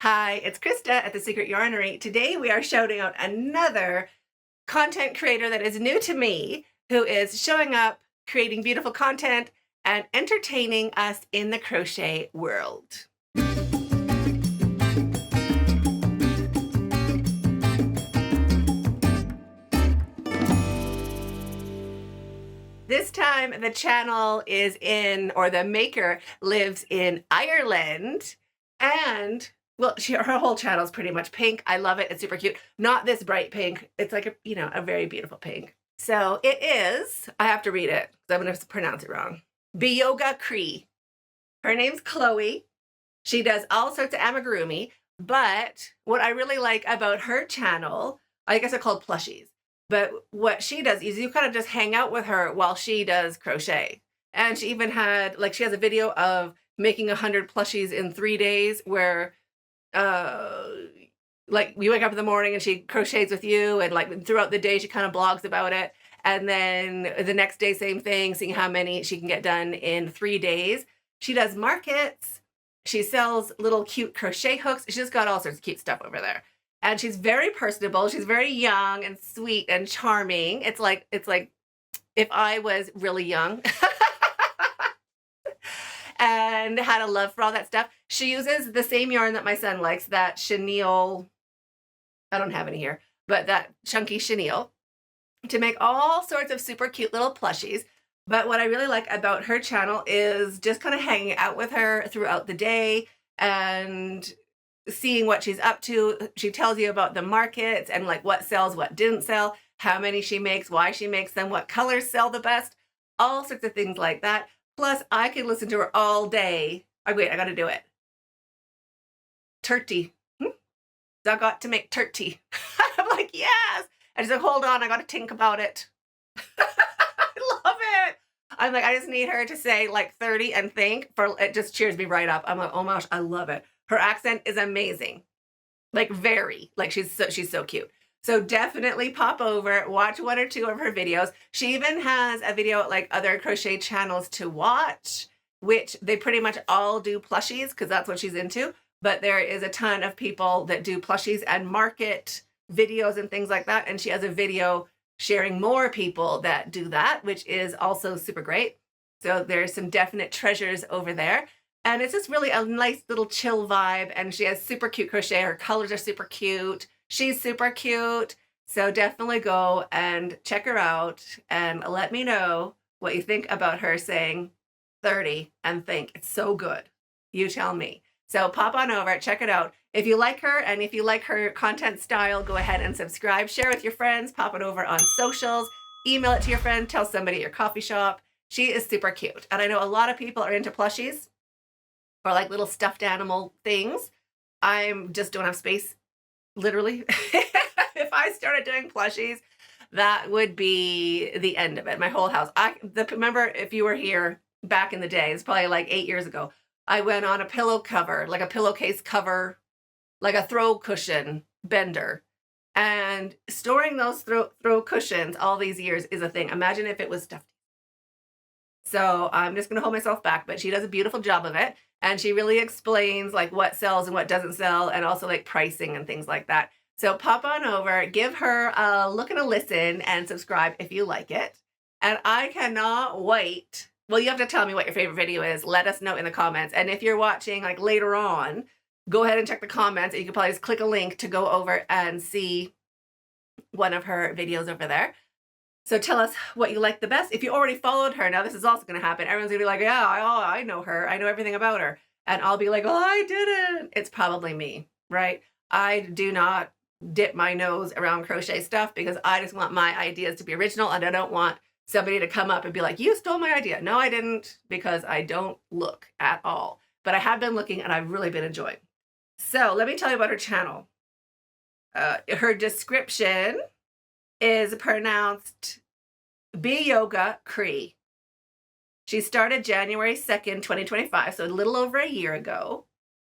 Hi, it's Krista at The Secret Yarnery. Today we are shouting out another content creator that is new to me, who is showing up, creating beautiful content, and entertaining us in the crochet world. This time the channel is in, or the maker lives in Ireland, and well, her whole channel is pretty much pink. I love it. It's super cute. Not this bright pink. It's like a very beautiful pink. So it is, I have to read it because I'm going to pronounce it wrong. Beoga Croi. Her name's Chloe. She does all sorts of amigurumi, but what I really like about her channel, I guess they're called Plushies, but what she does is you kind of just hang out with her while she does crochet. And she even had, like, she has a video of making 100 plushies in 3 days where like you wake up in the morning and she crochets with you, and like throughout the day she kind of blogs about it, and then the next day same thing, seeing how many she can get done in 3 days. She does markets, she sells little cute crochet hooks. She's just got all sorts of cute stuff over there, and she's very personable. She's very young and sweet and charming. It's like if I was really young and had a love for all that stuff. She uses the same yarn that my son likes, that chenille, I don't have any here, but that chunky chenille, to make all sorts of super cute little plushies. But what I really like about her channel is just kind of hanging out with her throughout the day and seeing what she's up to. She tells you about the markets and like what sells, what didn't sell, how many she makes, why she makes them, what colors sell the best, all sorts of things like that. Plus, I could listen to her all day. Oh, wait, I got to do it. Turkey. I got to make turkey. I'm like, yes. And she's like, hold on, I got to think about it. I love it. I'm like, I just need her to say like 30 and think, for it just cheers me right up. I'm like, oh my gosh, I love it. Her accent is amazing. Like very, like she's so cute. So definitely pop over, watch 1 or 2 of her videos. She even has a video like other crochet channels to watch, which they pretty much all do plushies because that's what she's into. But there is a ton of people that do plushies and market videos and things like that. And she has a video sharing more people that do that, which is also super great. So there's some definite treasures over there. And it's just really a nice little chill vibe. And she has super cute crochet. Her colors are super cute. She's super cute. So definitely go and check her out and let me know what you think about her saying 30 and think. It's so good. You tell me. So pop on over, check it out. If you like her and if you like her content style, go ahead and subscribe. Share with your friends. Pop it over on socials. Email it to your friend. Tell somebody at your coffee shop. She is super cute. And I know a lot of people are into plushies or like little stuffed animal things. I just don't have space, literally. If I started doing plushies, that would be the end of it. My whole house. Remember, if you were here back in the day, it's probably like 8 years ago, I went on a pillow cover, like a pillowcase cover, like a throw cushion bender. And storing those throw cushions all these years is a thing. Imagine if it was stuffed. So I'm just going to hold myself back, but she does a beautiful job of it. And she really explains like what sells and what doesn't sell, and also like pricing and things like that. So pop on over, give her a look and a listen, and subscribe if you like it. And I cannot wait. Well, you have to tell me what your favorite video is. Let us know in the comments. And if you're watching like later on, go ahead and check the comments. And you can probably just click a link to go over and see one of her videos over there. So tell us what you like the best. If you already followed her, now this is also going to happen. Everyone's going to be like, yeah, I know her. I know everything about her. And I'll be like, oh, I didn't. It's probably me, right? I do not dip my nose around crochet stuff because I just want my ideas to be original, and I don't want somebody to come up and be like, you stole my idea. No, I didn't, because I don't look at all. But I have been looking, and I've really been enjoying. So let me tell you about her channel. Her description is pronounced Beoga Croi. She started January 2nd, 2025, so a little over a year ago.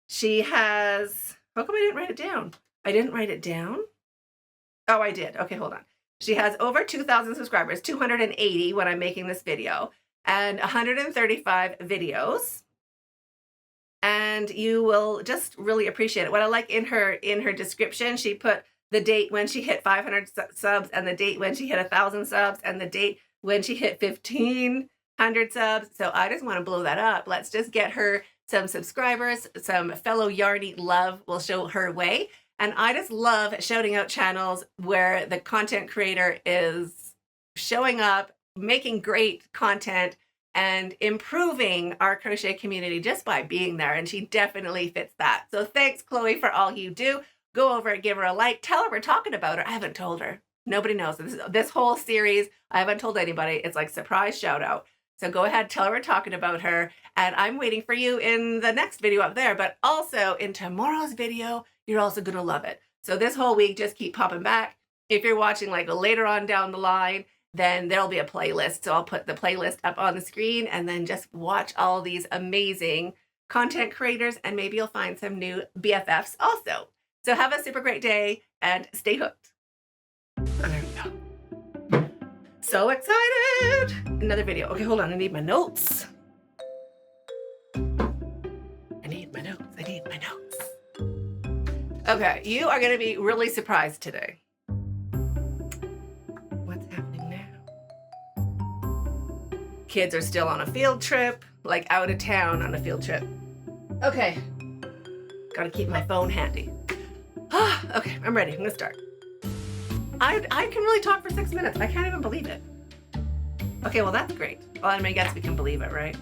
She has, how come I didn't write it down? I didn't write it down? Oh, I did. Okay, hold on. She has over 2,000 subscribers, 280 when I'm making this video, and 135 videos. and you will just really appreciate it. What I like in her description, she put the date when she hit 500 subs, and the date when she hit 1,000 subs, and the date when she hit 1,500 subs. So I just want to blow that up. Let's just get her some subscribers, some fellow Yarny love will show her way. And I just love shouting out channels where the content creator is showing up, making great content, and improving our crochet community just by being there. And she definitely fits that. So thanks, Chloe, for all you do. Go over and give her a like. Tell her we're talking about her. I haven't told her. Nobody knows. This whole series, I haven't told anybody. It's like surprise shout out. So go ahead, tell her we're talking about her. And I'm waiting for you in the next video up there. But also in tomorrow's video, you're also going to love it. So this whole week, just keep popping back. If you're watching like later on down the line, then there'll be a playlist. So I'll put the playlist up on the screen and then just watch all these amazing content creators, and maybe you'll find some new BFFs also. So have a super great day and stay hooked. Oh, there we go. So excited. Another video. Okay, hold on. I need my notes. I need my notes. Okay, you are going to be really surprised today. What's happening now? Kids are still on a field trip, like out of town on a field trip. Okay, gotta keep my phone handy. Okay, I'm ready. I'm gonna start. I can really talk for 6 minutes. I can't even believe it. Okay, well that's great. Well, I guess we can believe it, right?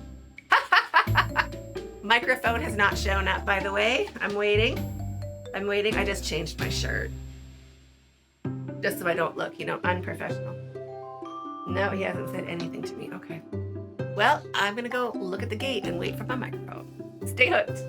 Microphone has not shown up, by the way. I'm waiting. I just changed my shirt. Just so I don't look, unprofessional. No, he hasn't said anything to me. Okay. Well, I'm gonna go look at the gate and wait for my microphone. Stay hooked.